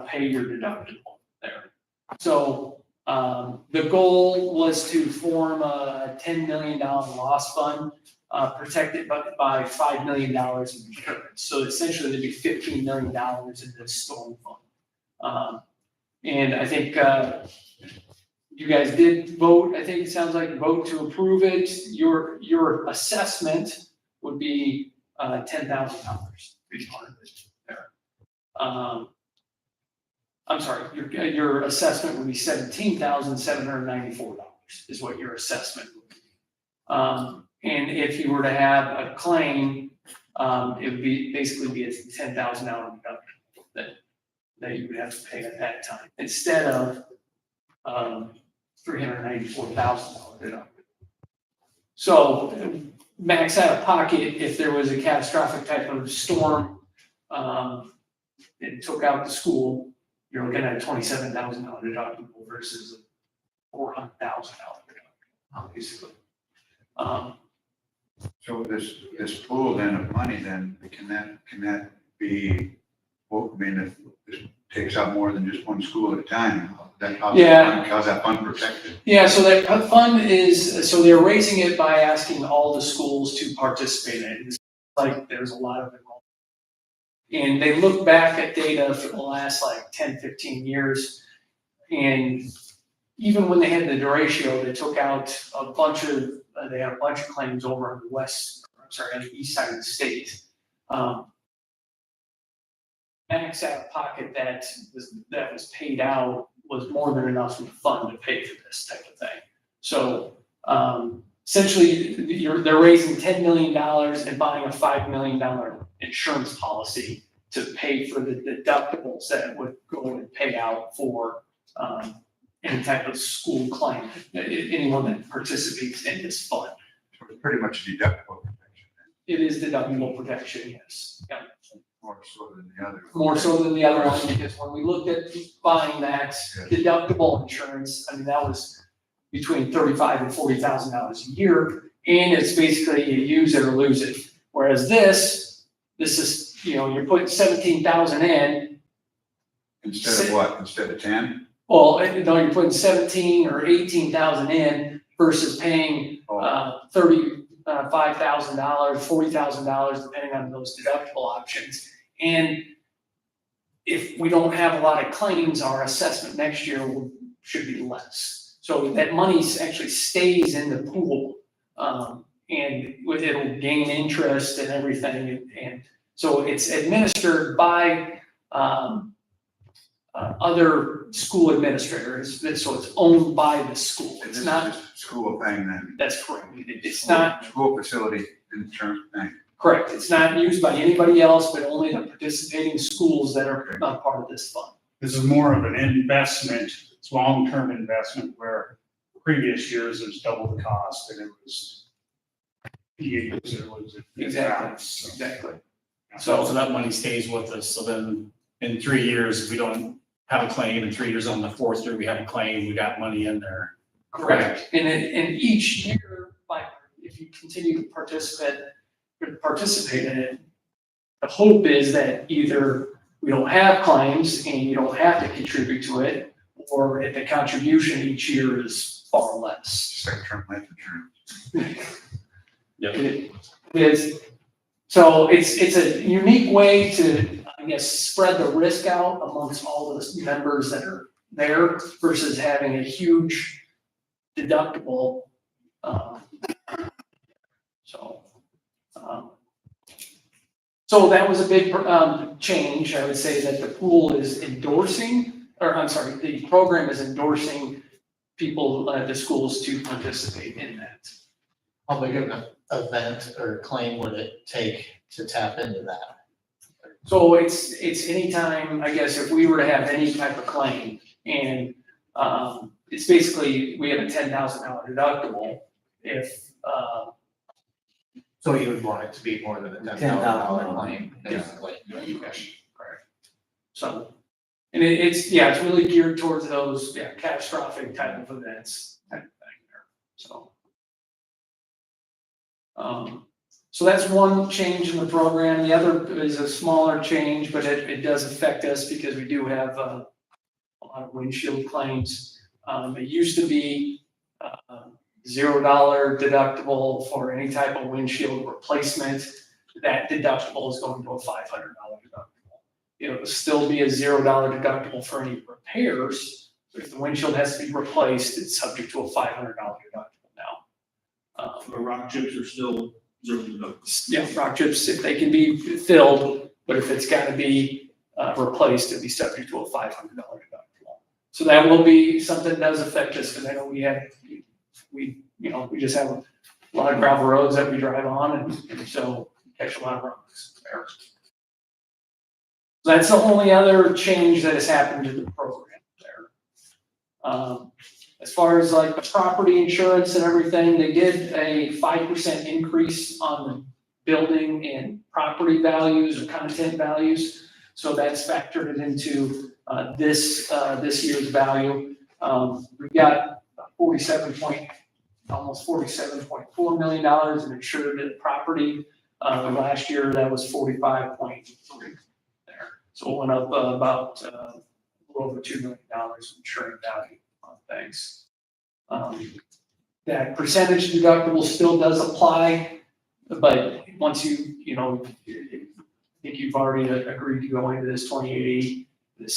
pay your deductible there. So the goal was to form a $10 million loss fund, protected by $5 million of insurance. So essentially there'd be $15 million in this storm fund. And I think you guys did vote, I think it sounds like vote to approve it. Your assessment would be $10,000 there. I'm sorry, your assessment would be $17,794 is what your assessment would be. And if you were to have a claim, it would be basically be a $10,000 deductible that you would have to pay at that time instead of $394,000 deductible. So max out of pocket, if there was a catastrophic type of storm and took out the school, you're looking at a $27,000 deductible versus a $400,000 deductible, basically. So this pool then of money then, can that be, well, I mean, if it takes out more than just one school at a time, how's that fund protected? Yeah, so that fund is, so they're raising it by asking all the schools to participate in it. It's like there's a lot of enrollment. And they look back at data for the last like 10, 15 years. And even when they had the derecho, they took out a bunch of, they had a bunch of claims over on the on the east side of the state. Max out of pocket that was paid out was more than enough in the fund to pay for this type of thing. So essentially, they're raising $10 million and buying a $5 million insurance policy to pay for the deductibles that would go and pay out for any type of school claim, anyone that participates in this fund. So it's pretty much deductible protection then. It is deductible protection, yes. Yeah. More so than the other. More so than the other one, because when we looked at buying that deductible insurance, I mean, that was between $35,000 and $40,000 a year, and it's basically you use it or lose it. Whereas this is, you know, you're putting $17,000 in. Instead of what? Instead of 10? Well, no, you're putting 17 or 18,000 in versus paying $35,000, $40,000, depending on those deductible options. And if we don't have a lot of claims, our assessment next year should be less. So that money actually stays in the pool, and it'll gain interest and everything. And so it's administered by other school administrators, so it's owned by the school. It's not just a school thing then. That's correct. It's not school facility insurance thing. correct. It's not used by anybody else, but only the participating schools that are not part of this fund. This is more of an investment. It's long-term investment where previous years it was double the cost and it was Exactly. So that money stays with us. So then in 3 years, if we don't have a claim, in 3 years on the fourth year, we have a claim, we got money in there. Correct. And each year, if you continue to participate in it, the hope is that either we don't have claims and you don't have to contribute to it, or if the contribution each year is far less. Just like term life insurance. Yep. It is. So it's a unique way to, I guess, spread the risk out amongst all the members that are there versus having a huge deductible. So that was a big change. I would say that the pool is endorsing, or I'm sorry, the program is endorsing people, the schools to participate in that. How big of an event or claim would it take to tap into that? So it's anytime, I guess, if we were to have any type of claim, and it's basically, we have a $10,000 deductible if. So you would want it to be more than a $10,000 claim, basically. Correct. So, and it's really geared towards those, catastrophic type of events type of thing there, so. So that's one change in the program. The other is a smaller change, but it does affect us because we do have a lot of windshield claims. It used to be $0 deductible for any type of windshield replacement. That deductible is going to a $500 deductible. It will still be a $0 deductible for any repairs. But if the windshield has to be replaced, it's subject to a $500 deductible now. The rock chips are still zero deductible. Yeah, rock chips, if they can be filled, but if it's got to be replaced, it'll be subject to a $500 deductible. So that will be something that does affect us, because I know we just have a lot of gravel roads that we drive on, and so catch a lot of rocks there. So that's the only other change that has happened to the program there. As far as like the property insurance and everything, they did a 5% increase on the building and property values or content values. So that's factored into this year's value. We got almost $47.4 million in insured property. Last year that was 45.3 there. So it went up about a little over $2 million in insuring value on things. That percentage deductible still does apply, but once I think you've already agreed to go into this 2080, the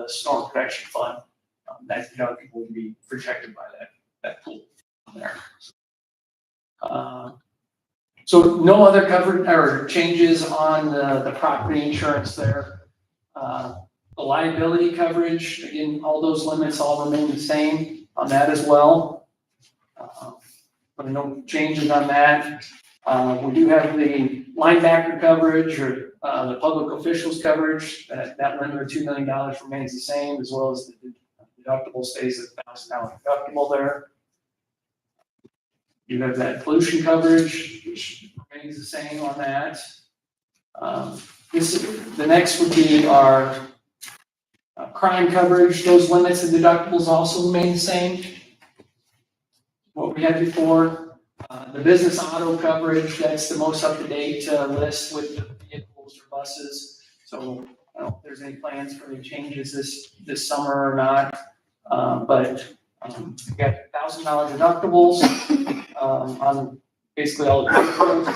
storm protection fund, that deductible will be protected by that pool there. So no other coverage or changes on the property insurance there. The liability coverage, again, all those limits all remain the same on that as well. But no changes on that. We do have the linebacker coverage or the public officials coverage. That limit of $2 million remains the same, as well as the deductible stays at $1,000 deductible there. You have that pollution coverage, which remains the same on that. The next would be our crime coverage. Those limits and deductibles also remain the same. What we had before, the business auto coverage, that's the most up-to-date list with the vehicles or buses. So I don't know if there's any plans for any changes this summer or not. But we got $1,000 deductibles on basically all the vehicles.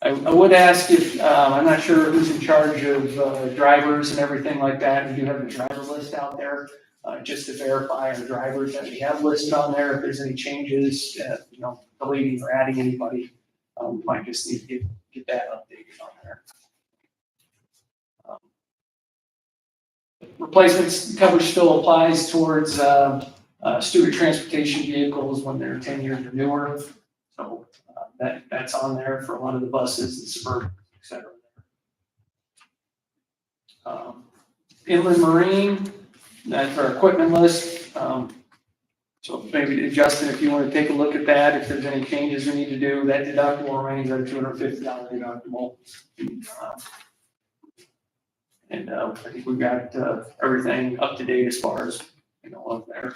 I would ask if, I'm not sure who's in charge of drivers and everything like that. We do have the driver list out there, just to verify our drivers that we have listed on there. If there's any changes, deleting or adding anybody, we might just need to get that updated on there. Replacements coverage still applies towards student transportation vehicles when they're 10 years or newer. So that's on there for a lot of the buses, the suburban, et cetera. Inland marine, that's our equipment list. So maybe Justin, if you want to take a look at that, if there's any changes we need to do, that deductible remains at $250 deductible. And I think we've got everything up to date as far as up there.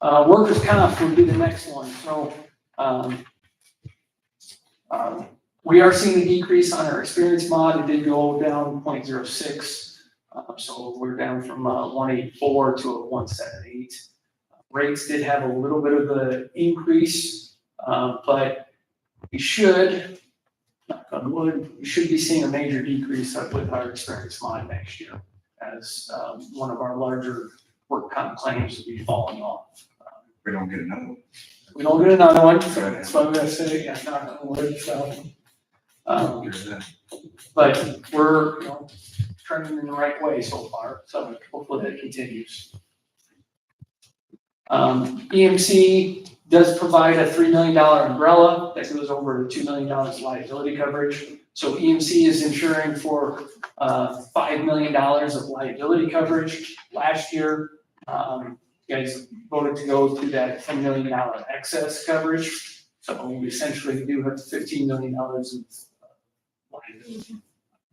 Workers' comp would be the next one. So we are seeing a decrease on our experience mod. It did go down 0.06. So we're down from 184 to a 178. Rates did have a little bit of an increase, but we should, knock on wood, we should be seeing a major decrease with our experience mod next year, as one of our larger work comp claims will be falling off. We don't get another one. We don't get another one, so that's why I'm gonna say, yeah, knock on wood, so. There's that. But we're trending in the right way so far, so hopefully that continues. EMC does provide a $3 million umbrella that goes over $2 million liability coverage. So EMC is insuring for $5 million of liability coverage. Last year, you guys voted to go to that $10 million excess coverage. So we essentially do have $15 million of liability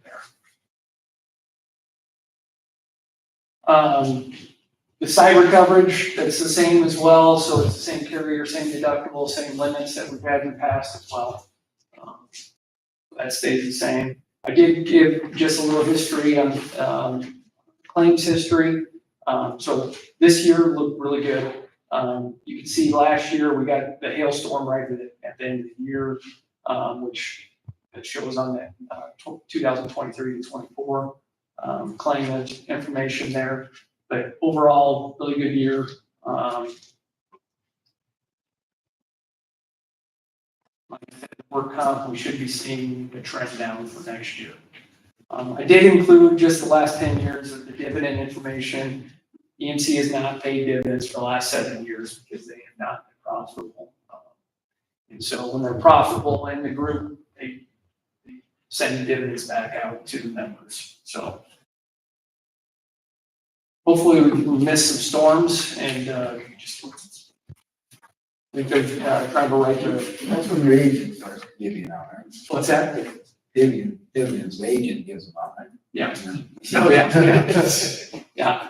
there. The cyber coverage, that's the same as well, so it's the same carrier, same deductible, same limits that we've had in the past as well. That stays the same. I did give just a little history on claims history. So this year looked really good. You can see last year we got the hailstorm right at the end of the year, which it shows on that 2023 to 24 claim information there. But overall, really good year. Work comp, we should be seeing a trend down for next year. I did include just the last 10 years of the dividend information. EMC has not paid dividends for the last 7 years because they have not been profitable. And so when they're profitable in the group, they send the dividends back out to the members. So hopefully we can miss some storms and just we've been trying to write the. That's when your agent starts giving you out, right? What's that? Dividends, the agent gives them out, right? Yeah. Oh, yeah. Yeah.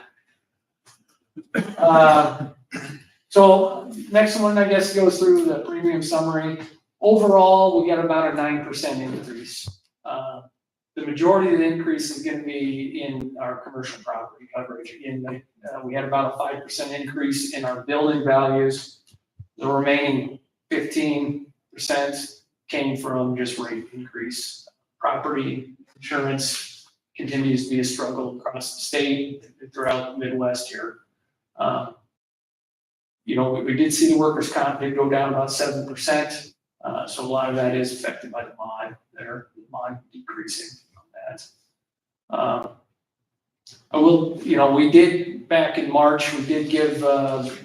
So next one, I guess, goes through the premium summary. Overall, we got about a 9% increase. The majority of the increase is going to be in our commercial property coverage. Again, we had about a 5% increase in our building values. The remaining 15% came from just rate increase. Property insurance continues to be a struggle across the state, throughout the Midwest here. You know, we did see the workers' comp did go down about 7%. So a lot of that is affected by the mod there, the mod decreasing on that. I will, you know, we did back in March, we did give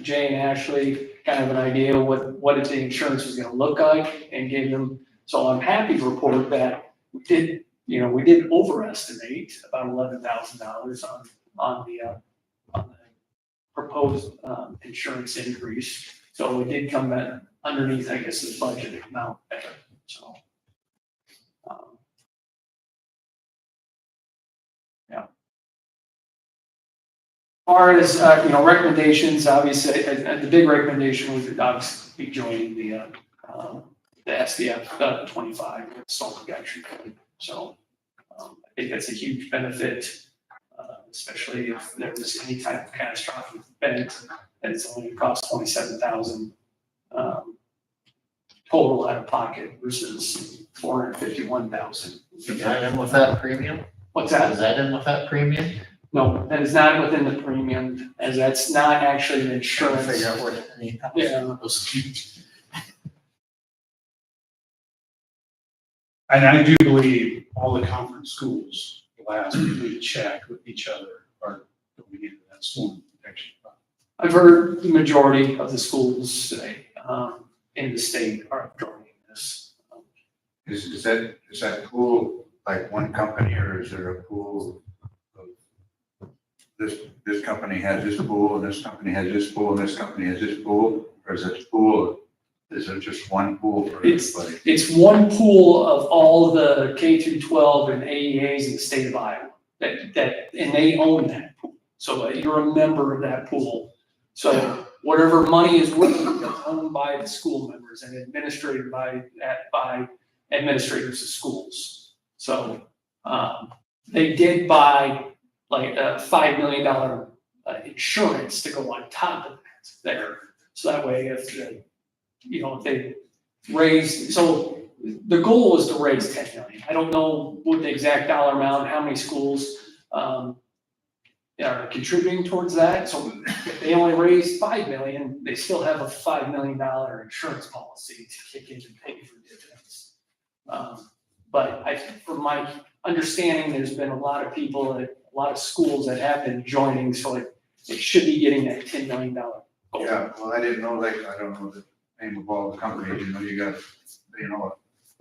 Jay and Ashley kind of an idea of what the insurance was going to look like and gave them. So I'm happy to report that we did overestimate about $11,000 on the proposed insurance increase. So we did come back underneath, I guess, the budget amount there. So, yeah. As far as recommendations, obviously, the big recommendation was that obviously be joining the SDF 25 salt reduction code. So I think that's a huge benefit, especially if there was any type of catastrophic event, and it's only cost $27,000 total out of pocket versus $451,000. Is that in with that premium? What's that? Is that in with that premium? No, that is not within the premium, as that's not actually an insurance. Figure out what, Yeah. And I do believe all the conference schools, the last we checked with each other, are going into that storm protection fund. I've heard the majority of the schools say, in the state are joining this. Is that pool like one company, or is there a pool of this company has this pool, and this company has this pool, and this company has this pool? Or is it pool, is it just one pool for everybody? It's one pool of all the K through 12 and AEAs in the state of Iowa and they own that pool. So you're a member of that pool. So whatever money is with it, it's owned by the school members and administered by administrators of schools. So they did buy like a $5 million insurance to go on top of that there. So that way, if they raise, so the goal was to raise 10 million. I don't know what the exact dollar amount, how many schools are contributing towards that. So if they only raise 5 million, they still have a $5 million insurance policy to kick in and pay for dividends. But from my understanding, there's been a lot of people, a lot of schools that have been joining, so it should be getting that $10 million goal. Yeah, well, I didn't know that, I don't know the name of all the companies, you got,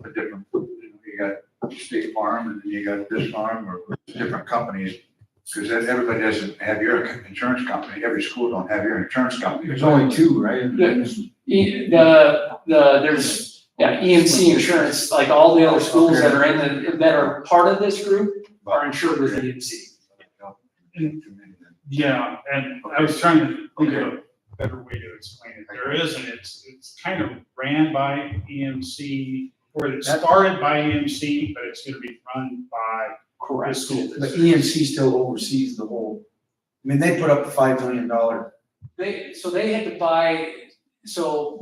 a different, you got State Farm, and then you got this farm, or different companies, because everybody doesn't have your insurance company, every school don't have your insurance company. There's only two, right? There's EMC insurance, like all the other schools that are that are part of this group are insured with EMC. Yeah, and I was trying to think of a better way to explain it. There isn't, it's kind of ran by EMC, or it started by EMC, but it's gonna be run by the Correct. school But district. EMC still oversees the whole, I mean, they put up a $5 million. They had to buy, so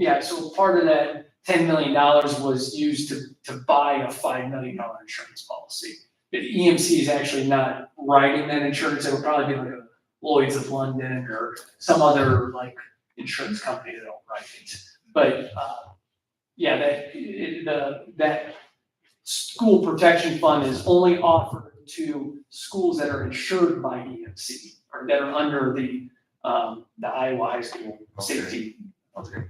part of that $10 million was used to buy a $5 million insurance policy. But EMC is actually not writing that insurance, it would probably be like a Lloyd's of London or some other like insurance company that don't write it. But, that school protection fund is only offered to schools that are insured by EMC or that are under the Iowa school safety. Okay.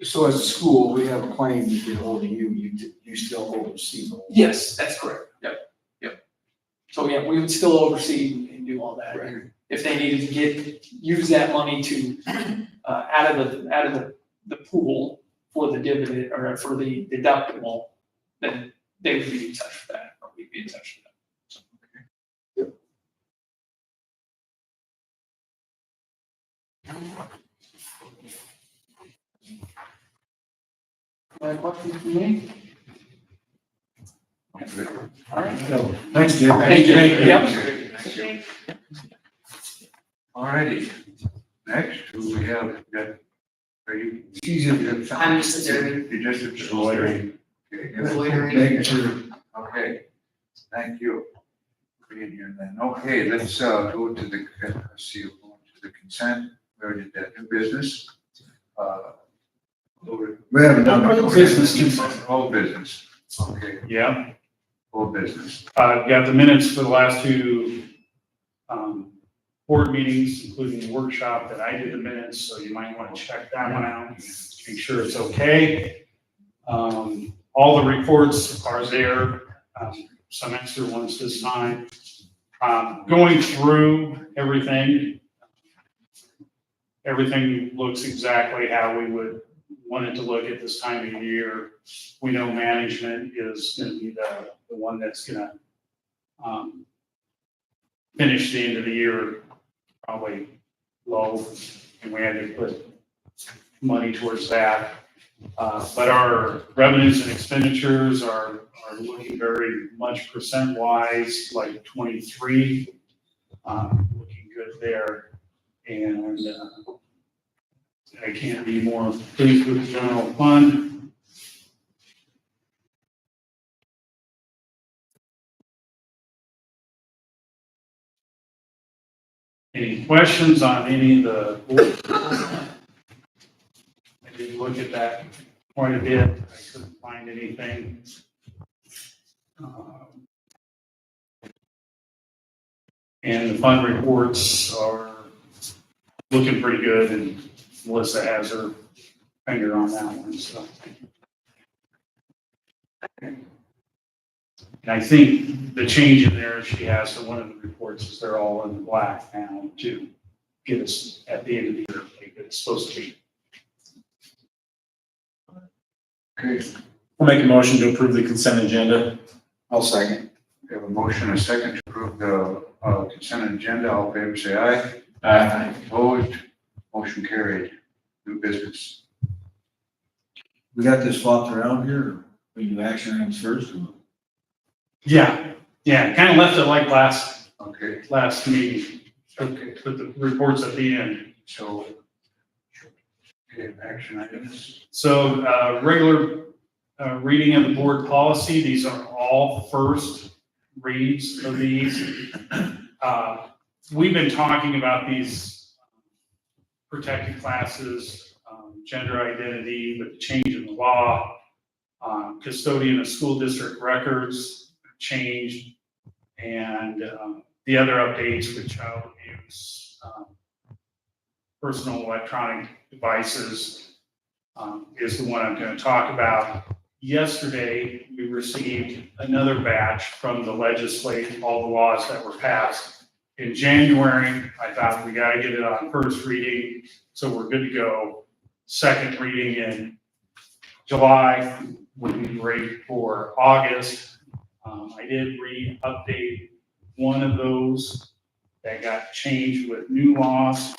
So as a school, we have a claim to get hold of you, you still oversee the whole. Yes, that's correct. Yep. So yeah, we would still oversee and do all that. Right. If they needed to use that money to, out of the pool for the dividend or for the deductible, then they would be in touch with that, or we'd be in touch with that. Any questions for me? All right. Thanks, Jim. Thank you. Yep. Thank you. All righty. Next, who we have, are you? I'm just observing. You're just loitering. Okay, good. Loitering. Making sure. Okay, thank you. Being here then. Okay, let's go to the, let's see, we're going to the consent. We already did that. New business. We haven't done. Business consent. Old business. Okay, Yeah, old business. got the minutes for the last two, board meetings, including the workshop that I did the minutes, so you might want to check that one out, make sure it's okay. All the reports are there, some extra ones this time. Going through everything looks exactly how we would want it to look at this time of year. We know management is gonna be the one that's gonna, finish the end of the year probably low, and we had to put money towards that. But our revenues and expenditures are looking very much percent-wise, like 23, looking good there. And I can't be more pleased with the general fund. Any questions on any of the? I did look at that quite a bit. I couldn't find anything. And the fund reports are looking pretty good, and Melissa has her finger on that one, so. And I think the change in there she has to one of the reports is they're all in the black now to get us at the end of the year like it's supposed to be. Okay, I'll make a motion to approve the consent agenda. I'll second. we have a motion and a second to approve the consent agenda. All in favor, say aye. Aye. Opposed, motion carried. New business. We got this flopped around here, or we do action items first? Yeah, kind of left it like last Okay, meeting. Put the reports at the end. so, okay, action items. So, regular reading of the board policy, these are all first reads of these. We've been talking about these protected classes, gender identity, with the change in the law, custodian of school district records changed, and the other updates with child abuse, personal electronic devices, is the one I'm going to talk about. Yesterday, we received another batch from the legislature, all the laws that were passed. In January, I thought we got to get it on first reading, so we're good to go. Second reading in July would be great for August. I did update one of those that got changed with new laws.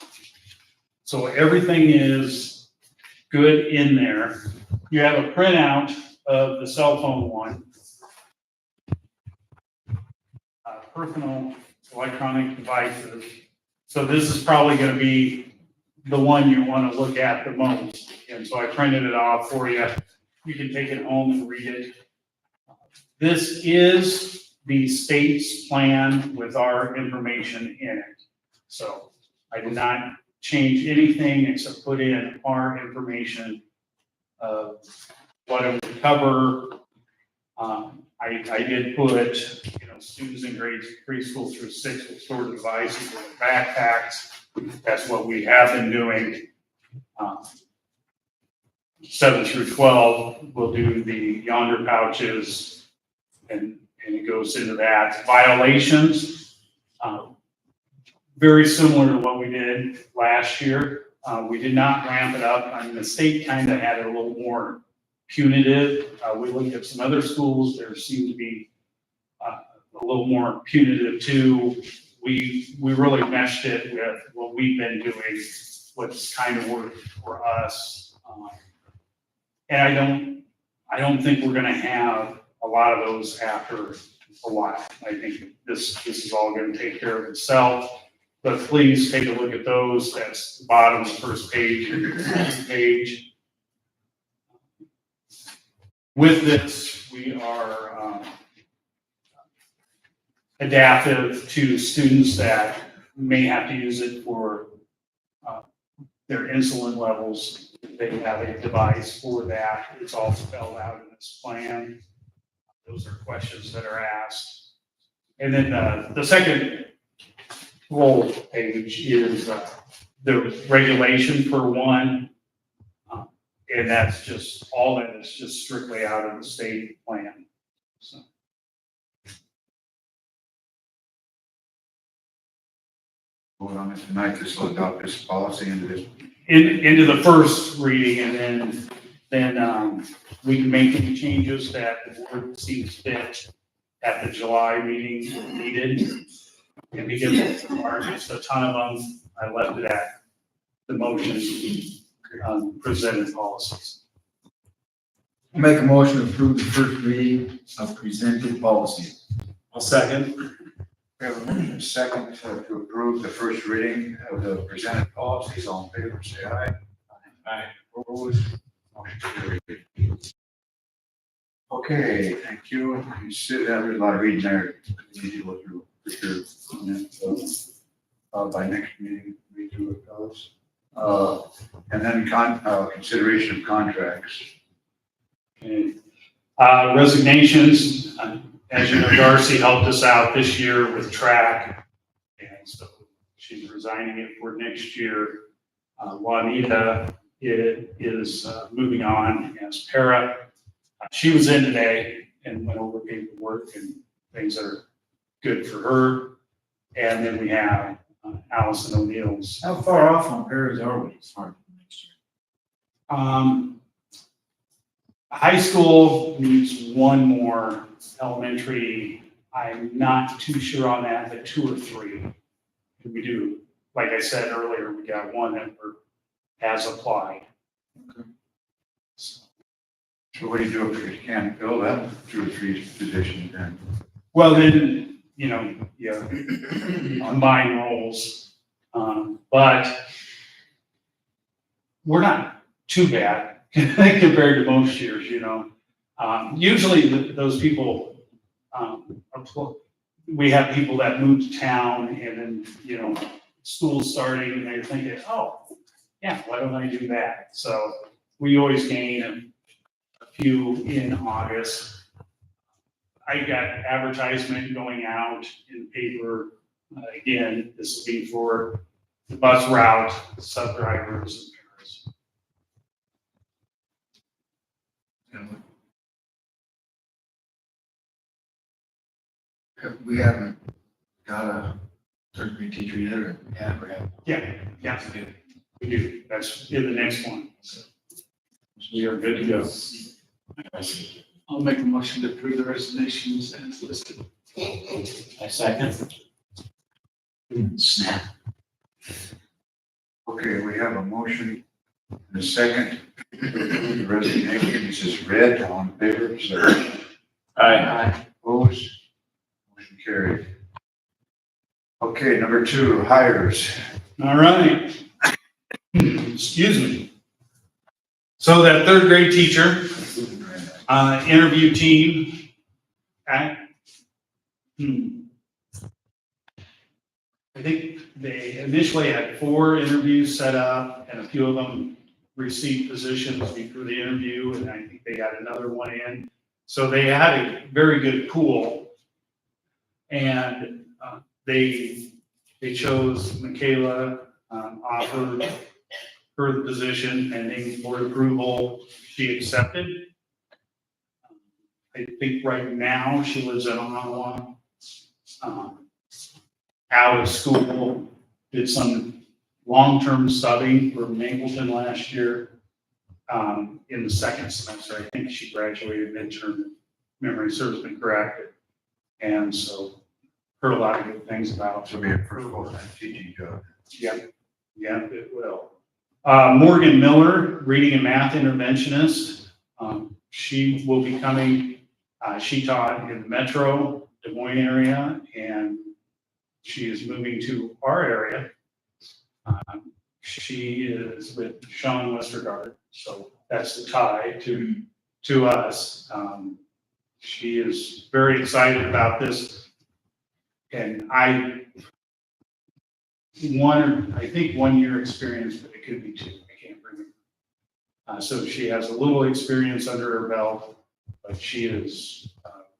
So everything is good in there. You have a printout of the cell phone one. Personal electronic devices. So this is probably going to be the one you want to look at the most. And so I printed it off for you. You can take it home and read it. This is the state's plan with our information in it. So I did not change anything except put in our information of what it would cover. I did put, students in grades preschool through 6 will store devices in their backpacks. That's what we have been doing. 7 through 12 will do the yonder pouches, and it goes into that. Violations, very similar to what we did last year. We did not ramp it up. I mean, the state kind of had it a little more punitive. We looked at some other schools. There seemed to be a little more punitive too. We really meshed it with what we've been doing, what's kind of worked for us. And I don't think we're going to have a lot of those after a while. I think this is all going to take care of itself. But please take a look at those. That's the bottom of the first page and the second page. With this, we are adaptive to students that may have to use it for their insulin levels. They have a device for that. It's all spelled out in this plan. Those are questions that are asked. And then the second roll page is the regulation for one. And that's just, all that is just strictly out of the state plan. So. Vote on it tonight, just to adopt this policy into this. Into the first reading, and then we can make any changes that the board sees fit at the July meeting if needed. And because there are just a ton of them, I left it at the motion presented policies. Make a motion to approve the first reading of presented policies. I'll second. We have a motion and a second to approve the first reading of the presented policies. All in favor, say aye. Aye. Opposed? Motion carried. Okay, thank you. You sit down, there's a lot of reading there. You need to go through for sure. By next meeting, we do it, fellas. And then consideration of contracts. Okay. Resignations, as you know, Darcy helped us out this year with track, and so she's resigning it for next year. Juanita is moving on as para. She was in today and went over paperwork and things that are good for her. And then we have Allison O'Neill's. How far off on Perry's are we as far as next year? High school needs one more. Elementary, I'm not too sure on that, but 2 or 3. We do, like I said earlier, we got one that has applied. Okay. So what do you do if you can't fill that 2 or 3 positions then? Well, then, combine roles. But we're not too bad compared to most years, Usually those people, we have people that move to town and then, school's starting and they're thinking, oh, yeah, why don't I do that? So we always gain a few in August. I got advertisement going out in the paper. Again, this will be for the bus route, sub drivers, and parents. We haven't got a third grade teacher yet, or yeah, we have. Yeah, we do. That's in the next one. So we are good to go. I'll make a motion to approve the resignations as listed. I second. Snap. Okay, we have a motion and a second. The resignation is read, all in favor, say Aye. opposed. Motion carried. Okay, number 2, hires. All right. Excuse me. So that third grade teacher, interview team, I think they initially had 4 interviews set up, and a few of them received positions before the interview, and I think they got another one in. So they had a very good pool, and they chose Michaela, offered her the position, pending board approval. She accepted. I think right now she lives in Ottawa. Out of school, did some long-term subbing for Mapleton last year. In the second semester, I think she graduated midterm, if memory serves me correct. And so heard a lot of good things about. This will be a first full-time teaching job. Yeah, it will. Morgan Miller, reading and math interventionist. She will be coming, she taught in the metro Des Moines area, and she is moving to our area. She is with Sean Westergaard, so that's the tie to us. She is very excited about this. And I think 1 year experience, but it could be 2. I can't remember. So she has a little experience under her belt, but she is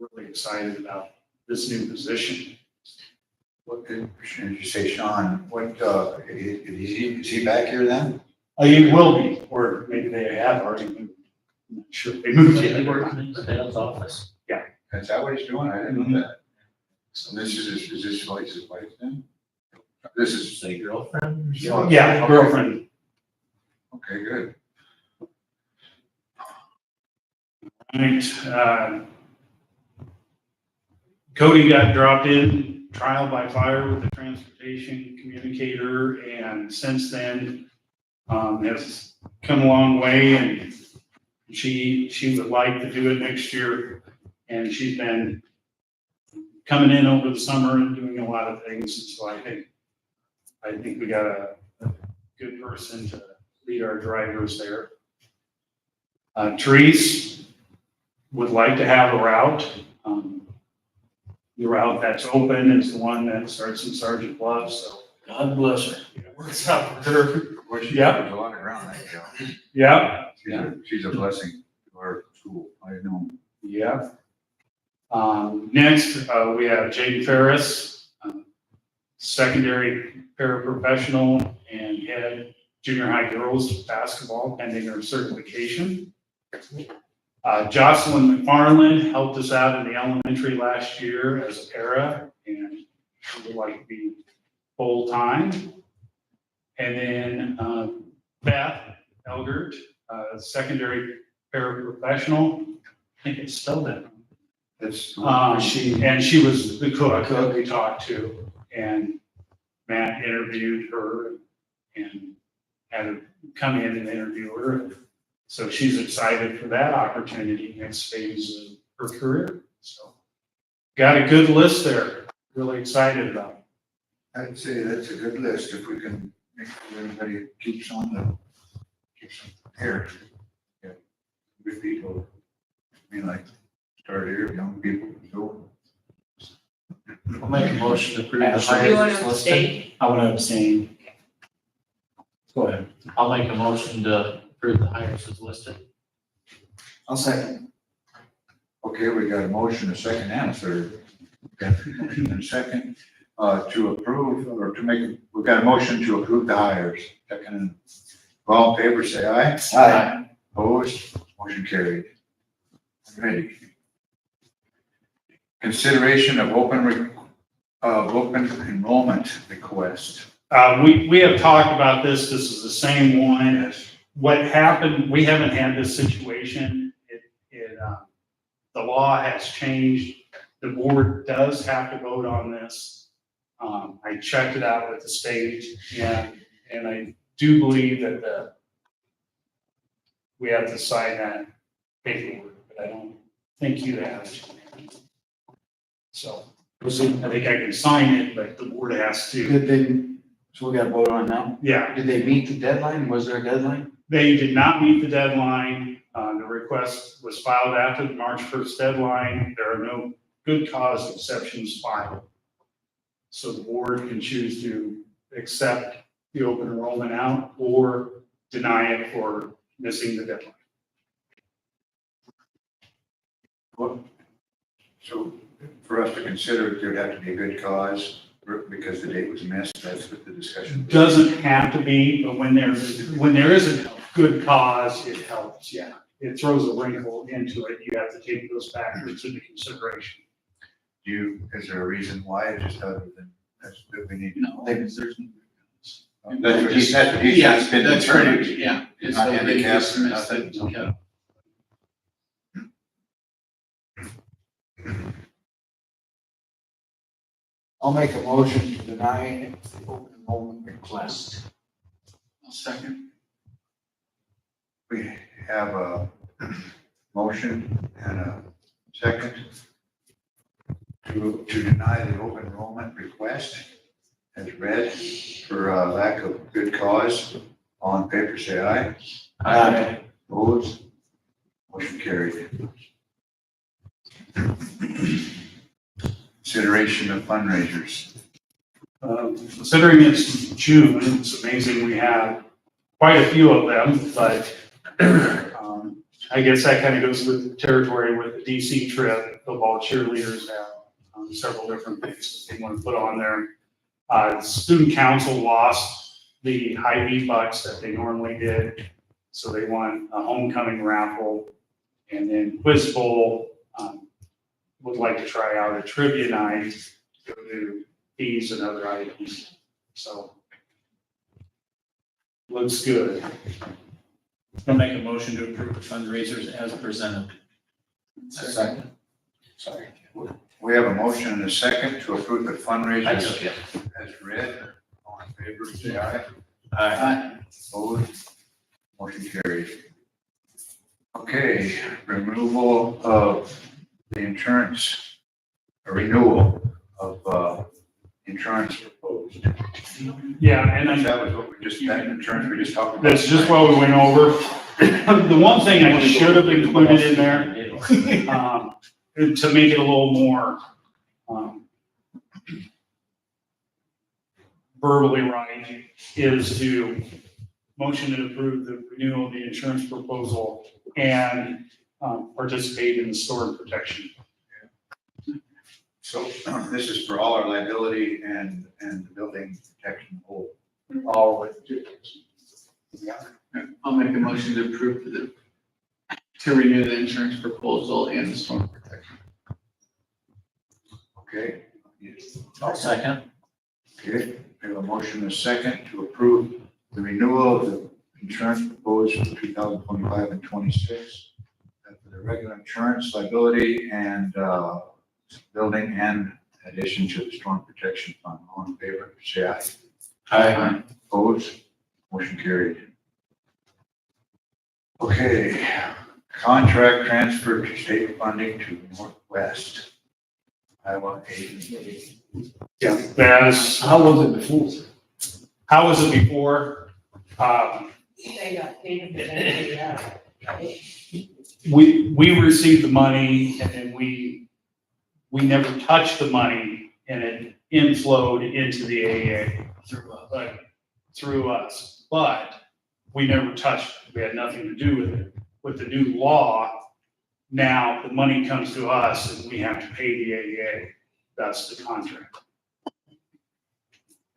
really excited about this new position. What did you say, Sean? What, is he back here then? It will be, or maybe they have already moved. I'm not sure if they moved He yet. works in the sales office. Is that what he's doing? I didn't know that. So this is his wife then? This is, Say girlfriend? Yeah, girlfriend. okay, good. Right. Cody got dropped in trial by fire with the transportation communicator, and since then has come a long way, and she would like to do it next year, and she's been coming in over the summer and doing a lot of things. So I think we got a good person to lead our drivers there. Therese would like to have a route. The route that's open is the one that starts in Sergeant Bluff, so. God bless her. Works out for her. Well, she Yeah. covers a lot of ground, I guess. Yeah, She's a blessing to our school, I know. yeah. Next, we have Jane Ferris, secondary paraprofessional and head junior high girls basketball, pending her certification. Jocelyn McFarland helped us out in the elementary last year as a para, and she would like to be full-time. And then Beth Elgert, secondary paraprofessional. I think it's spelled that. That's. She was the cook that we talked to, and Matt interviewed her and had to come in and interview her. So she's excited for that opportunity, next phase of her career. So got a good list there, really excited about it. I'd say that's a good list if we can make sure everybody keeps here. Yeah, good people. I mean, like, start here, young people, so. I'll make a motion to approve the Do you want hires to listed. abstain? I want to abstain. Go ahead. I'll make a motion to approve the hires as listed. I'll second. Okay, we got a motion, a second and a third. Motion and a second, to approve, or to make, we've got a motion to approve the hires. Second, and all in favor, say aye. Aye. Opposed, motion carried. Ready. Consideration of open enrollment request. We have talked about this. This is the same one. What happened, we haven't had this situation. The law has changed. The board does have to vote on this. I checked it out with the state, and I do believe that we have to sign that paperwork, but I don't think you have to. So, I think I can sign it, but the board has to. Did they, so we got to vote on now? Yeah, Did they meet the deadline? Was there a deadline? they did not meet the deadline. The request was filed after the March 1st deadline. There are no good cause exceptions filed. So the board can choose to accept the open enrollment out or deny it for missing the deadline. So for us to consider, there'd have to be a good cause because the date was missed. That's what the discussion. Doesn't have to be, but when there is a good cause, it helps, yeah. It throws a wrinkle into it. You have to take those factors into consideration. Is there a reason why, just other than that we need? No, there's. That's what he said. Yeah, It's been that's determined. right, yeah. It's Not so they handicapped, dismissed it, nothing. yeah. I'll make a motion to deny the open enrollment request. I'll second. We have a motion and a second to deny the open enrollment request as read for lack of good cause. All in favor, say aye. Aye. Opposed? Motion carried. Consideration of fundraisers. Considering it's June, it's amazing we have quite a few of them, but I guess that kind of goes with the territory with the DC trip. Football cheerleaders have several different things they want to put on there. Student council lost the high V bucks that they normally did, so they want a homecoming raffle, and then Quiz Bowl would like to try out a trivia night, go to fees and other items. So looks good. I'll make a motion to approve the fundraisers as presented. Second. Sorry. We have a motion and a second to approve the I fundraisers took it. as read. All in favor, say aye. Aye. Opposed? Motion carried. Okay, removal of the insurance, a renewal of insurance proposed. Yeah, and I That was what we just, that insurance we just talked about. That's just what we went over. The one thing I should have included in there, to make it a little more, verbally right, is to motion to approve the renewal of the insurance proposal and, participate in the storm protection. So this is for all our liability and the building protection whole. All with. I'll make a motion to approve to renew the insurance proposal and the storm protection. Okay. I'll second. Okay, we have a motion and a second to approve the renewal of the insurance proposed for 2025 and 26. For the regular insurance liability and building and addition to the storm protection fund. All in favor, say aye. Aye. Opposed? Motion carried. Okay, contract transfer to state funding to Northwest Iowa Agency. Yeah, that's, How was it before? how was it before? They got paid for that, We received the money and then we never touched the money and it inflowed into the AA through us, but we never touched it. We had nothing to do with it. With the new law, now the money comes to us and we have to pay the AA. That's the contract.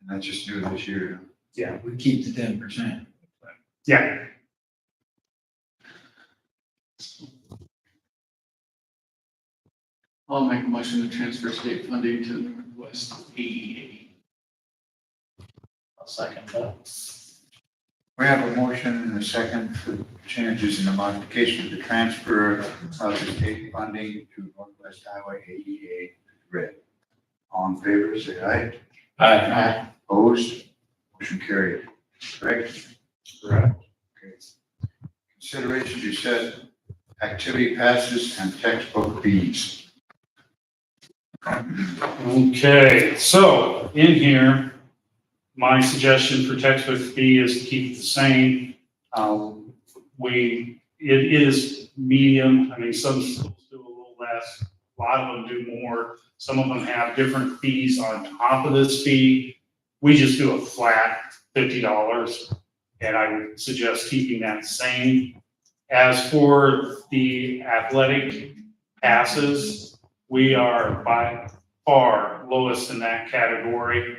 And that's just new this year. Yeah. We keep the 10%. Yeah. I'll make a motion to transfer state funding to the Northwest AEA. I'll second that. We have a motion and a second for changes in the modification of the transfer of the state funding to Northwest Highway AEA grid. All in favor, say aye. Aye. Opposed? Motion carried. Correct? Correct. Okay. Consideration to set activity passes and textbook fees. Okay, so in here, my suggestion for textbook fee is to keep it the same. It is medium. I mean, some schools do a little less, a lot of them do more. Some of them have different fees on top of this fee. We just do a flat $50, and I would suggest keeping that same. As for the athletic passes, we are by far lowest in that category.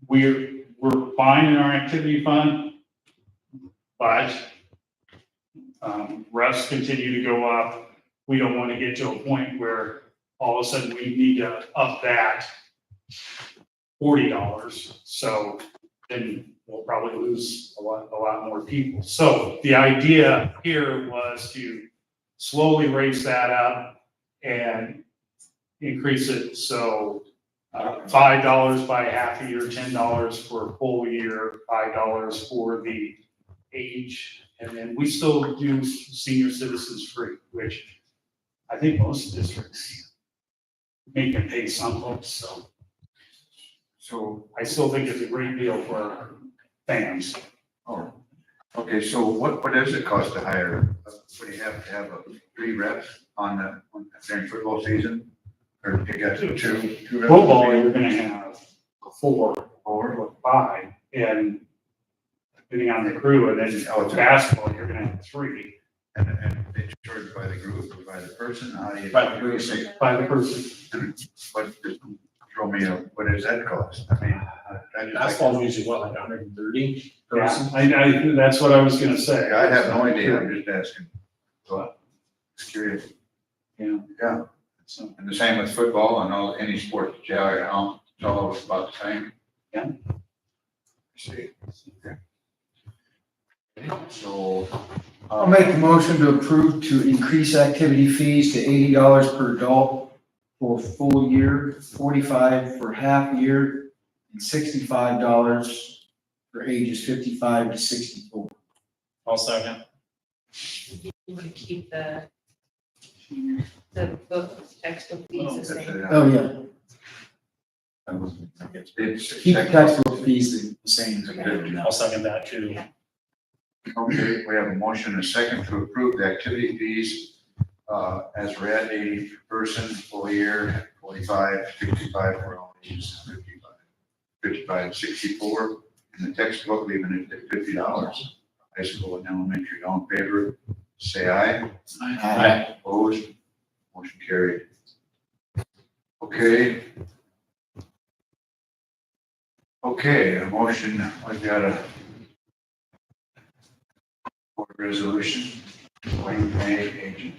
We're fine in our activity fund, but refs continue to go up. We don't want to get to a point where all of a sudden we need to up that $40. So then we'll probably lose a lot more people. So the idea here was to slowly raise that up and increase it. So $5 by half a year, $10 for a full year, $5 for the age. And then we still do senior citizens free, which I think most districts make them pay some folks. So I still think it's a great deal for our fans. Oh, okay, so what does it cost to hire? What do you have to have a 3 reps during football season? Or you got two reps? Football, you're gonna have 4 or 5, and depending on the crew, and then basketball, you're gonna have 3. And they charge by the group or by the person? How do you? By the person. By the person. But throw me what does that cost? I mean, Basketball's usually what, like 130 Yeah, person? I, that's what I was gonna say. I have no idea, I'm just asking. So, just curious. Yeah. Yeah, So, and the same with football and any sport that you have at home, it's all about the same. Yeah. I see. Okay. So. I'll make a motion to approve to increase activity fees to $80 per adult for full year, $45 for half year, and $65 for ages 55 to 64. I'll second. You want to keep the book, textbook fees the same. Oh, yeah. It's. Keep the textbook fees the same. I'll second that too. Okay, we have a motion and a second to approve the activity fees, as read, 80 per person, full year, 45, 65 for all ages, 55, 64. And the textbook, leaving it at $50. High school and elementary, all in favor, say aye. Aye. Opposed, motion carried. Okay. Okay, a motion, we've got a board resolution, appointing pay agent.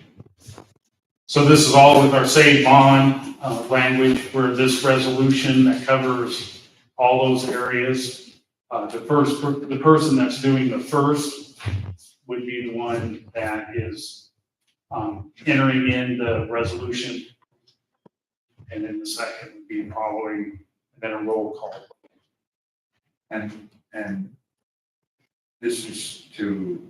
So this is all with our save bond language, where this resolution that covers all those areas. The person that's doing the first would be the one that is entering in the resolution. And then the second would be following, and then a roll call. And this is to,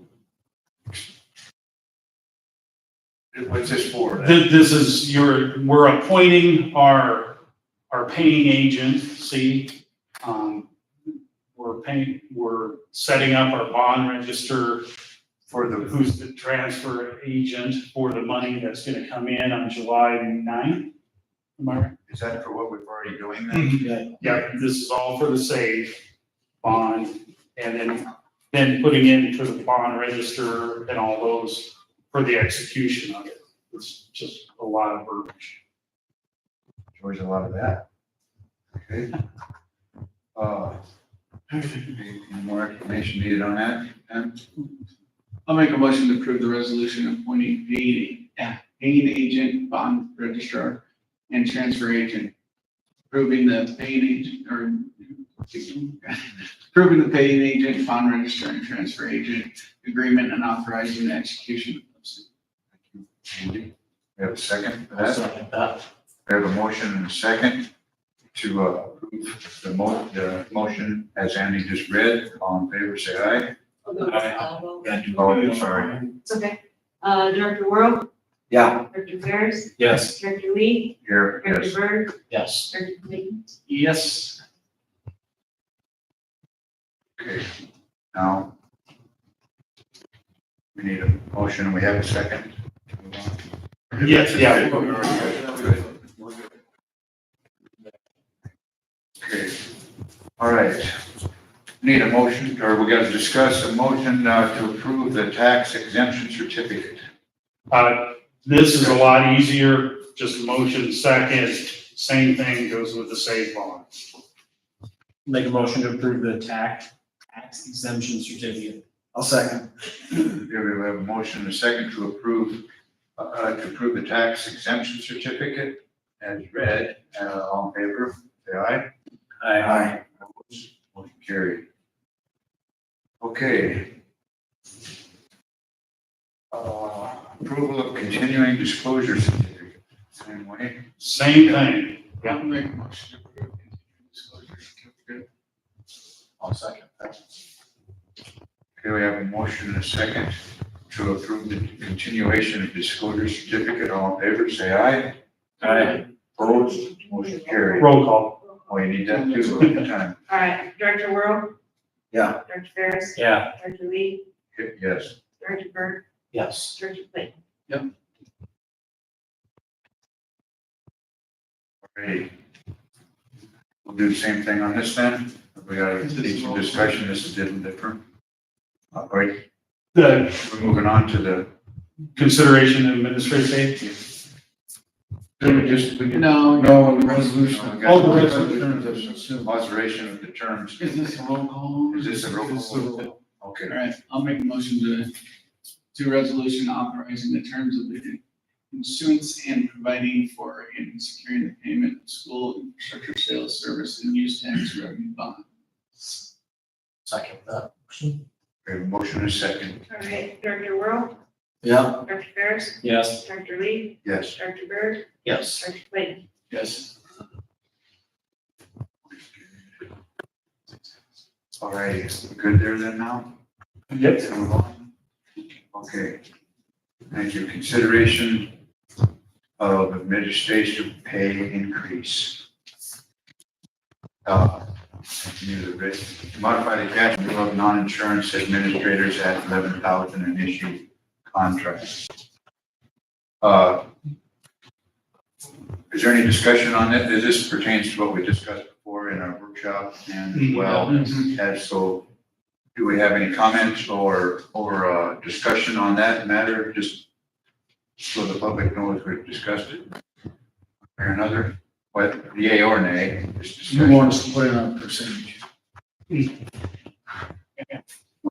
what's this for? This is we're appointing our paying agency. We're setting up our bond register for who's the transfer agent for the money that's gonna come in on July 9th. Am I right? Is that for what we're already doing then? Yeah, this is all for the save bond, and then putting in for the bond register and all those for the execution of it. It's just a lot of verbiage. Always a lot of that. Okay. Any more information needed on that? And I'll make a motion to approve the resolution appointing paying agent, bond registrar, and transfer agent. Approving the paying agent, or approving the paying agent, bond registrar, and transfer agent agreement and authorizing the execution. Andy, we have a second for I'll that? second that. We have a motion and a second. to approve the motion as Andy just read. All in favor, say aye. Oh, sorry. It's okay. Director World, Yeah. Director Ferris, Yes. Director Lee, Here, Director yes. Byrd, Yes. Director Clayton. Yes. Okay, now we need a motion. We have a second. Yes, yeah. Okay, all right. Need a motion, or we got to discuss a motion to approve the tax exemption certificate. This is a lot easier, just motion second, same thing goes with the save bond. Make a motion to approve the tax exemption certificate. I'll second. Here we have a motion and a second to approve the tax exemption certificate as read. All in favor, say aye. Aye. Motion carried. Okay. Approval of continuing disclosure certificate, same way. Same thing. I'll make a motion to approve continuing disclosure certificate. I'll second that. Okay, we have a motion and a second to approve the continuation of disclosure certificate. All in favor, say aye. Aye. Opposed, motion carried. Roll call. Oh, you need that too, at the time. All right, Director World, Yeah. Director Ferris, Yeah. Director Lee, Yes. Director Byrd, Yes. Director Clayton. Ready. We'll do the same thing on this then. We got to need some discussion. This is a little different. All right, The we're moving on to the, consideration of administrative aid. No, the resolution. Oh, the resolution. Alteration of the terms. Is this a roll call? Is this a roll Is this call? Okay. All right, I'll make a motion to resolution authorizing the terms of the issuance and providing for and securing the payment of school infrastructure sales service and use tax revenue bonds. Second that. We have a motion and a second. All right, Director World, Yeah. Director Ferris, Yes. Director Lee, Yes. Director Byrd, Yes. Director Clayton. Yes. All right, we good there then now? Yep. Move on. Okay. Thank you. Consideration of administrative pay increase. Modify the cash flow of non-insurance administrators at 11,000 and issue contracts. Is there any discussion on it? This pertains to what we discussed before in our workshop and as well. And so, do we have any comments or discussion on that matter? Just so the public knows we've discussed it. Or another, what, yay or nay? just You discussion. want us to put in a percentage?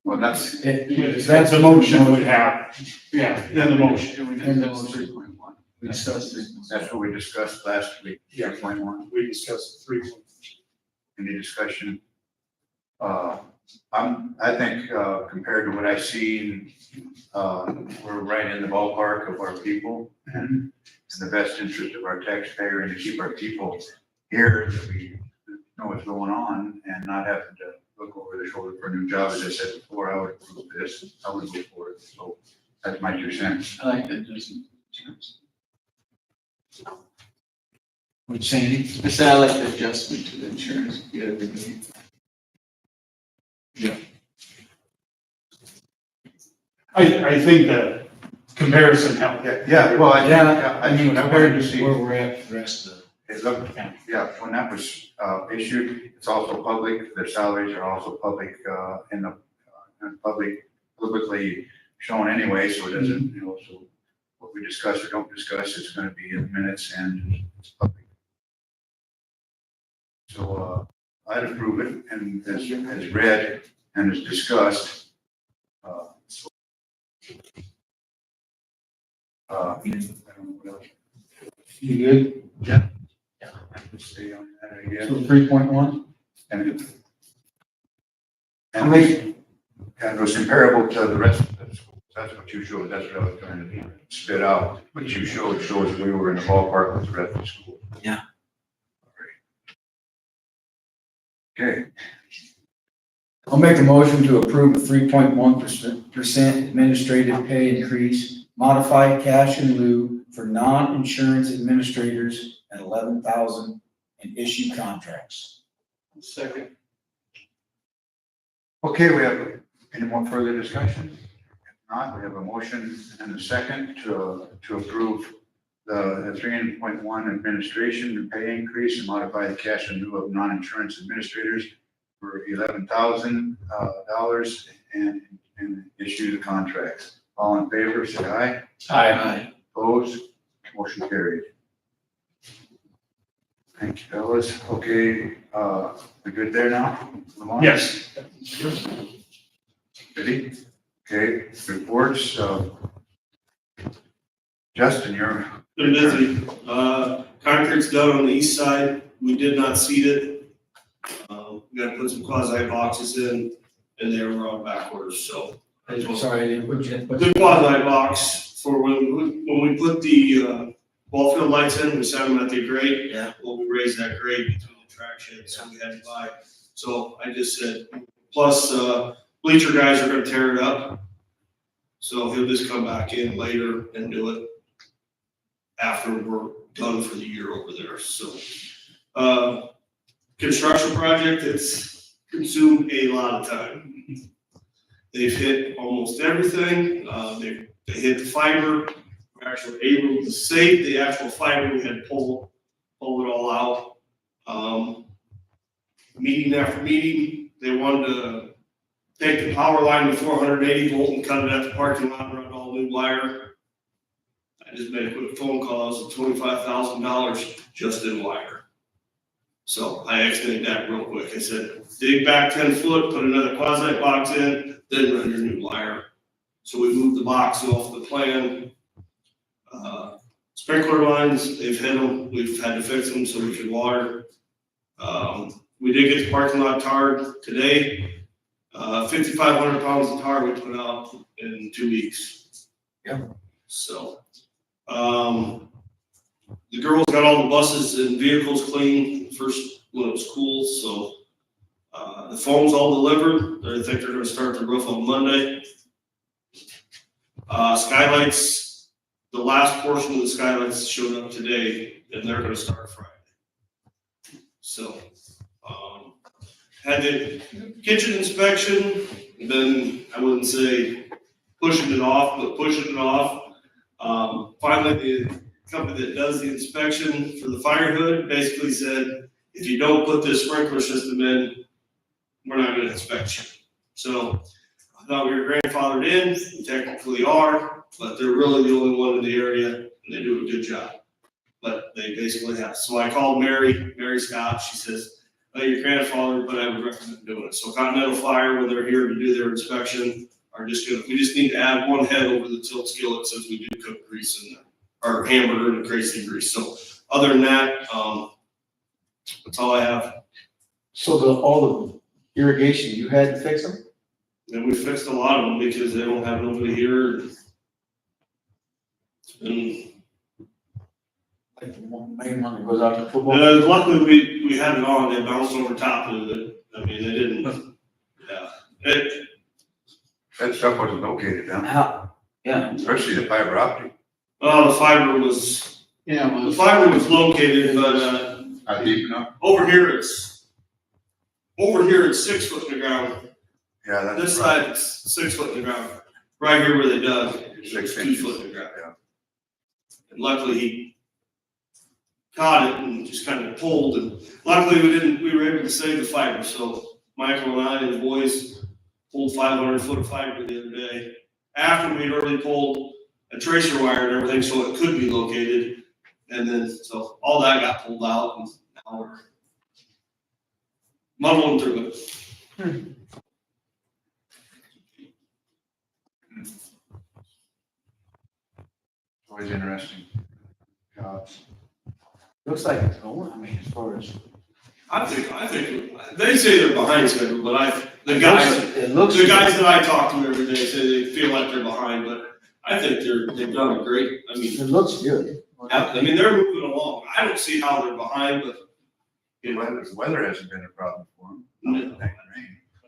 Well, that's, That's the motion would have, yeah, in the motion. And that's 3.1. We discussed it. that's what we discussed last week. Yeah. 3.1. We discussed 3. Any discussion? I think, compared to what I've seen, we're right in the ballpark of our people and in the best interest of our taxpayer and to keep our people here, that we know what's going on and not having to look over the shoulder for a new job. As I said before, I would approve this, I would go for it. So that's my 2 cents. I like that, Justin. What's Sandy? I said I like the adjustment to the insurance. Get everything. I think the comparison helped. Yeah, well, I I mean, compared wanted to see. where we're at the rest of It looked, yeah, when that was issued, it's also public, their salaries are also public, publicly shown anyway, so it doesn't, so what we discuss or don't discuss, it's gonna be in the minutes and it's public. So, I'd approve it, and as read and as discussed. I don't know what else. You good? I would say on that, I guess. So 3.1? And it was comparable to the rest of the schools. That's what you showed. That's what I was trying to spit out. What you showed shows we were in the ballpark with the rest of the school. Yeah. Okay, I'll make a motion to approve a 3.1% administrative pay increase, modified cash in lieu for non-insurance administrators at 11,000 and issue contracts. Second. okay, we have, any more further discussion? If not, we have a motion and a second to approve the 3.1 administration pay increase and modify the cash in lieu of non-insurance administrators for $11,000 and issue the contracts. All in favor, say aye. Aye. Opposed? Motion carried. Thank you, fellas. Okay, we good there now? Move on? Yes. Ready? Okay, reports. Justin, you're. Been busy. Concrete's done on the east side. We did not seed it. We gotta put some quasi boxes in, and they were on back orders, so. Sorry, I didn't put you. The quasi box for when we put the, ball field lights in, we set them at the grade. Yeah. Well, we raised that grade between the track sheds, so we had to buy. So I just said, plus, bleacher guys are gonna tear it up. So he'll just come back in later and do it after we're done for the year over there, so. Construction project, it's consumed a lot of time. They've hit almost everything, they hit the fiber, we're actually able to save the actual fiber, we had to pull it all out. Meeting after meeting, they wanted to take the power line to 480 volt and cut it at the parking lot, run all new wire. I just made a quick phone call, it was $25,000 just in wire. So I estimated that real quick. I said, dig back 10 foot, put another quasi box in, then run your new wire. So we moved the box off the plan. Sprinkler lines, they've hit them. We've had to fix them so we can water. We did get the parking lot tarred today. 5,500 pounds of tar we put out in 2 weeks. Yeah. So, the girls got all the buses and vehicles clean first when it was cool, so, the foam's all delivered. I think they're gonna start the roof on Monday. Skylights, the last portion of the skylights showed up today, and they're gonna start Friday. So, had the kitchen inspection, and then I wouldn't say pushing it off, but pushing it off. Finally, the company that does the inspection for the fire hood basically said, if you don't put this sprinkler system in, we're not gonna inspect you. So I thought we were grandfathered in, we technically are, but they're really the only one in the area, and they do a good job. But they basically have, so I called Mary Scott, she says, oh, you're grandfathered, but I would recommend doing it. So Continental Fire, when they're here to do their inspection, are just gonna, we just need to add one head over the tilt skillet since we do cook grease in there, or hamburger and crazy grease. So other than that, that's all I have. So all the irrigation, you had to fix them? And we fixed a lot of them because they don't have nobody here. And Like the main one that goes out to football. luckily we had it on, they bounced over top of it. I mean, they didn't, yeah. That stuff wasn't located down, How? Yeah. especially the fiber optic. The fiber was, Yeah, the fiber was located, but, Not deep enough? over here it's 6 foot in the ground. Yeah, that's. This side it's 6 foot in the ground. Right here where they dug, it's 6 2 inches. foot in the ground. Yeah. And luckily he caught it and just kind of pulled, and luckily we were able to save the fiber. So Michael and I and the boys pulled 500 foot of fiber the other day after we'd already pulled a tracer wire and everything, so it could be located. And then, so all that got pulled out, and now we're muddling through it. Always interesting jobs. Looks like it's going, I mean, as far as. I think, they say they're behind schedule, but the guys It looks. that I talk to every day say they feel like they're behind, but I think they've done a great, I mean, It looks good. they're moving along. I don't see how they're behind, but The weather hasn't been a problem for them. No.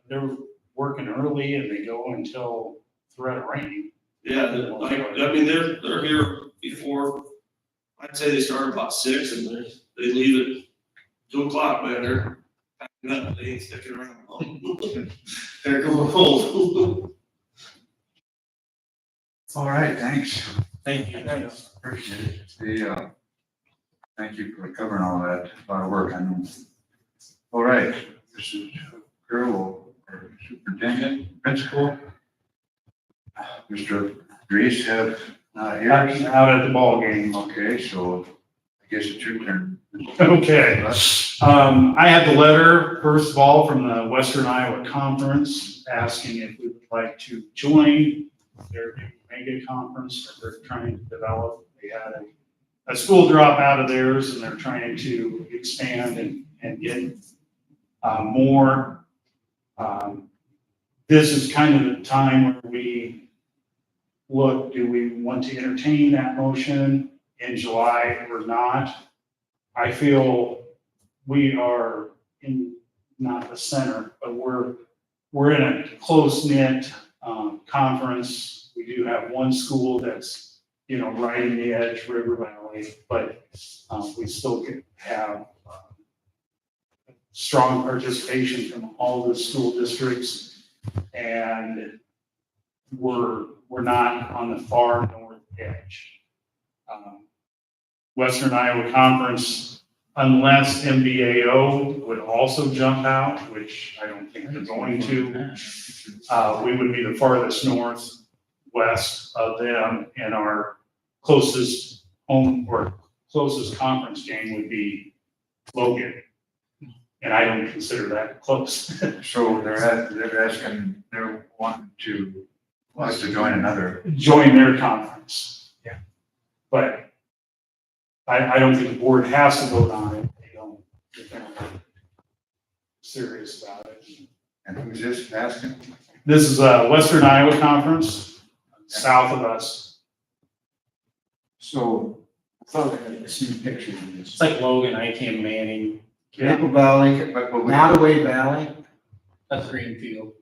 They're working early and they go until threat of rain. Yeah, I mean, they're here before, I'd say they start about 6 and they leave at 2:00, man, they're packing up, they ain't sticking around long. They're going home. All right, thanks. Thank you. Appreciate it. Thank you for covering all that, a lot of work, I know. All right, this is Girl, our Superintendent, Principal. Mr. Dries have not here. Out at the ball game. Okay, so I guess it's your turn. Okay. I had the letter, first of all, from the Western Iowa Conference asking if we would like to join their new mega conference that they're trying to develop. They had a school drop out of theirs and they're trying to expand and get more. This is kind of the time where we look, do we want to entertain that motion in July or not? I feel we are in, not the center, but we're in a close-knit conference. We do have one school that's, right in the edge, River Valley, but we still have strong participation from all the school districts, and we're not on the far north edge. Western Iowa Conference, unless MBAO would also jump out, which I don't think they're going to, we would be the farthest northwest of them, and our closest home or closest conference game would be Logan. And I don't consider that close. So they're asking, they're wanting to, us to join another. Join their conference. Yeah. But I don't think the board has to vote on it. They don't, if they're not serious about it. And who's this asking? This is a Western Iowa Conference, south of us. So, I thought I had seen pictures of this. It's like Logan, ICAM Manning, Maple Valley, But Nottaway Valley, that's Greenfield.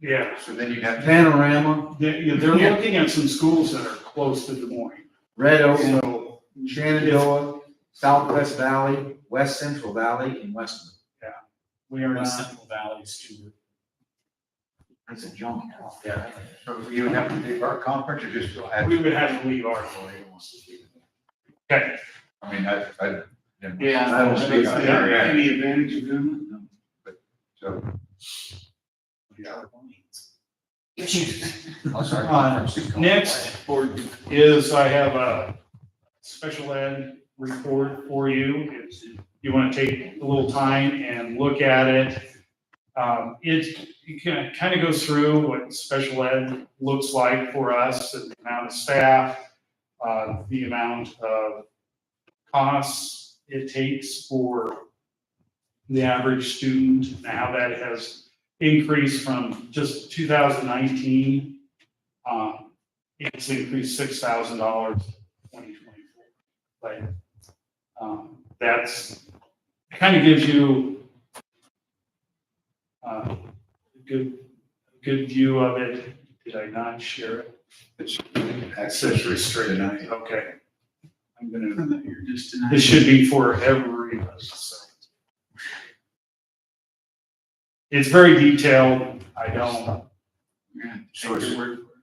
Yeah. so then you'd have to. Panorama, They're looking at some schools that are close to Des Moines. Red Oak, So, Shenandoah, Southwest Valley, West Central Valley, and Westwood. we are not, Central Valley, Stewart. That's a jump. Yeah. So you would have to take our conference or just go ahead? we would have to leave our. Okay. I mean, I. Yeah. I don't speak on that, yeah. Any advantage of doing So. Next is I have a special ed report for you. If you want to take a little time and look at it. It kind of goes through what special ed looks like for us, and the amount of staff, the amount of costs it takes for the average student, and how that has increased from just 2019. It's increased $6,000 in 2024. But that's kind of gives you a good view of it. Did I not share it? It's access restricted. Okay. I'm gonna, that? You're just denying. this should be for every, so. It's very detailed. I don't. So it's,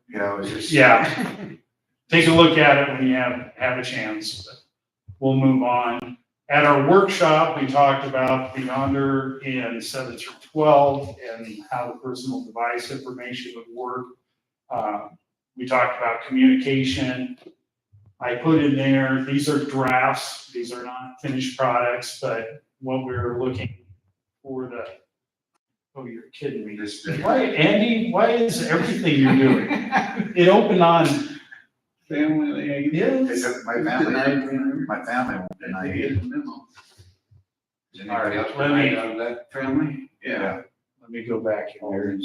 yeah, it was just. Yeah. Take a look at it when you have a chance, but we'll move on. At our workshop, we talked about the under in 7 through 12 and how the personal device information would work. We talked about communication. I put in there, these are drafts, these are not finished products, but what we're looking for the, oh, you're kidding me. Why, Andy, why is everything you're doing? It opened on. Family. My family won't deny it. Is anybody else Let me- denying that? Family? Yeah. Let me go back in there.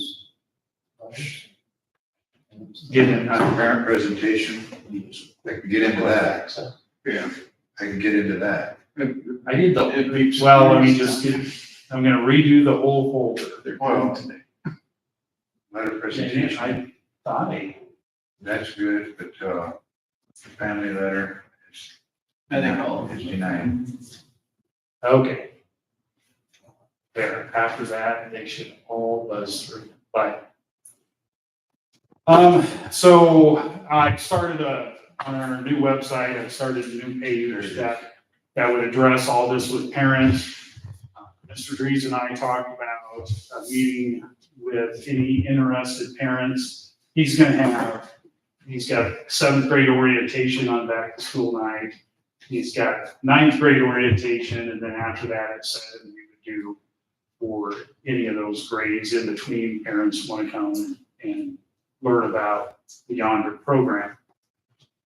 Get in. Parent presentation, I can get into that. Yeah. I can get into that. I did the, well, let me just get, I'm gonna redo the whole folder. They're Well, doing today. Letter And presentation, I thought that's good, but, family letter is. I think all of Is them. denied. okay. There, after that, they should all buzz through, but. So I started on our new website, I started a new page that would address all this with parents. Mr. Dries and I talked about a meeting with any interested parents. He's got 7th grade orientation on back to school night. He's got 9th grade orientation, and then after that, at 7, we would do for any of those grades in between. Parents want to come and learn about the Yonder program.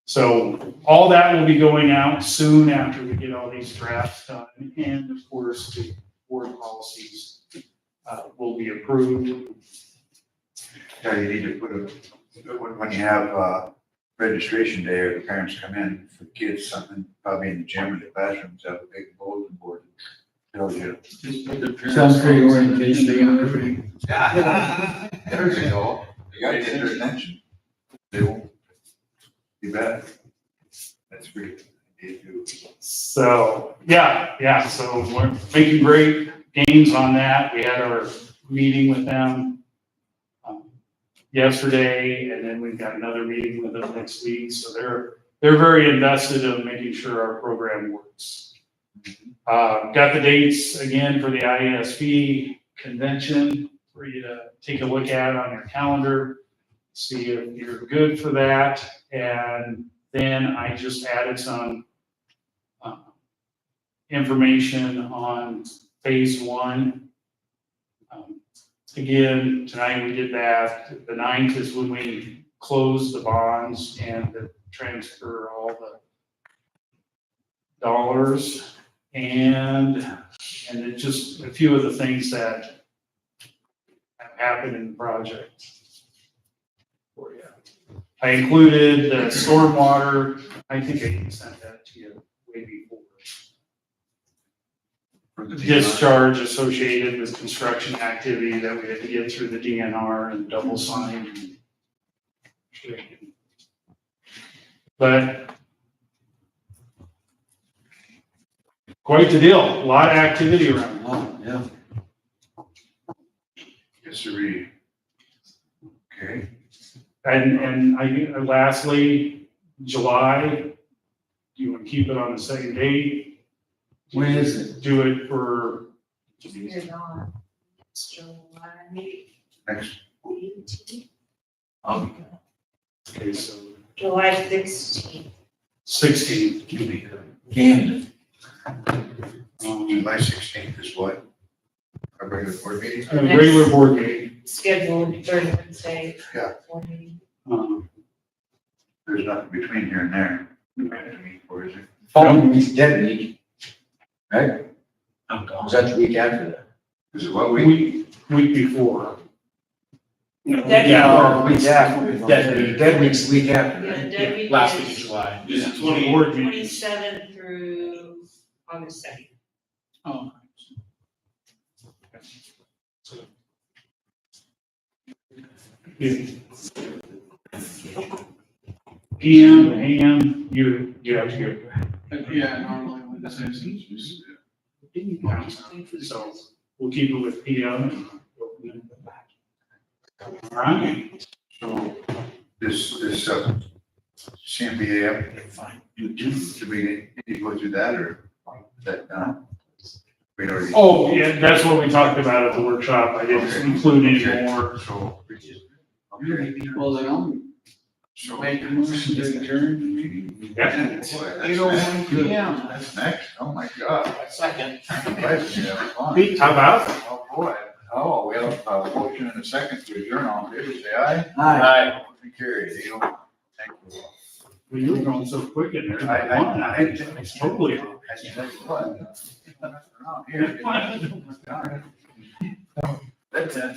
So all that will be going out soon after we get all these drafts done, and of course, the board policies will be approved. Yeah, you need to put when you have, registration day or the parents come in for kids, something probably in the gym or the classrooms, have a big bulletin board that tells you. Sounds great orientation. There's a goal. You gotta get their attention. They won't be bad. That's great. They do. So, yeah, so we're making great gains on that. We had our meeting with them yesterday, and then we've got another meeting with them next week. So they're very invested in making sure our program works. Got the dates again for the IASB convention for you to take a look at on your calendar, see if you're good for that. And then I just added some information on phase 1. Again, tonight we did that. The 9th is when we close the bonds and transfer all the dollars, and it's just a few of the things that have happened in the project for you. I included the stormwater. I think I can send that to you way before. For the Discharge associated with construction activity that we had to get through the DNR and double sign. But quite the deal, a lot of activity around. Oh, yeah. Yes, sir. Okay. And lastly, July, do you want to keep it on the same date? When is it? Do it for, You're not. It's July Next, 18th, okay, so July 16th. 16th. Canada. July 16th is what? Our regular board meeting? A regular board meeting. Scheduled third Wednesday. Yeah. board meeting. There's nothing between here and there. To meet for, is it? Following week's dead week. Right? I'm gone. Was that the week after that? Is it what we? Week before. Dead Yeah. Oh, week after. Dead week. Dead week's the week after. Yeah, Right? dead week Last week of is July. Is it 20? Board meeting. 27th through August 2nd. Oh. PM, AM, you have to go. Yeah, normally when this is just. So we'll keep it with PM. All right. So this, CMBA, Fine. do we need to go through that or that, we already? Oh, yeah, that's what we talked about at the workshop. I didn't include any more. So, okay. Well, then I'll So. make a motion to adjourn. Yeah. 8:01 p.m. That's next, oh my God. Second. Surprised we have fun. Pete, how about? Oh, boy. Oh, we have a motion and a second to adjourn. All in favor, say aye. Aye. Motion carried. Thank you. Well, you were going so quick in there. I Totally. I tell you what. Around here, That's it.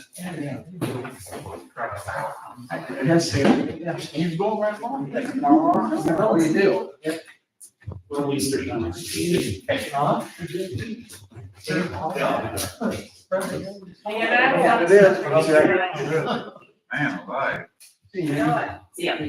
Yes, he's going right along. No, you do. Well, Easter time. Huh? It is. Man, alive. You know what? Yeah.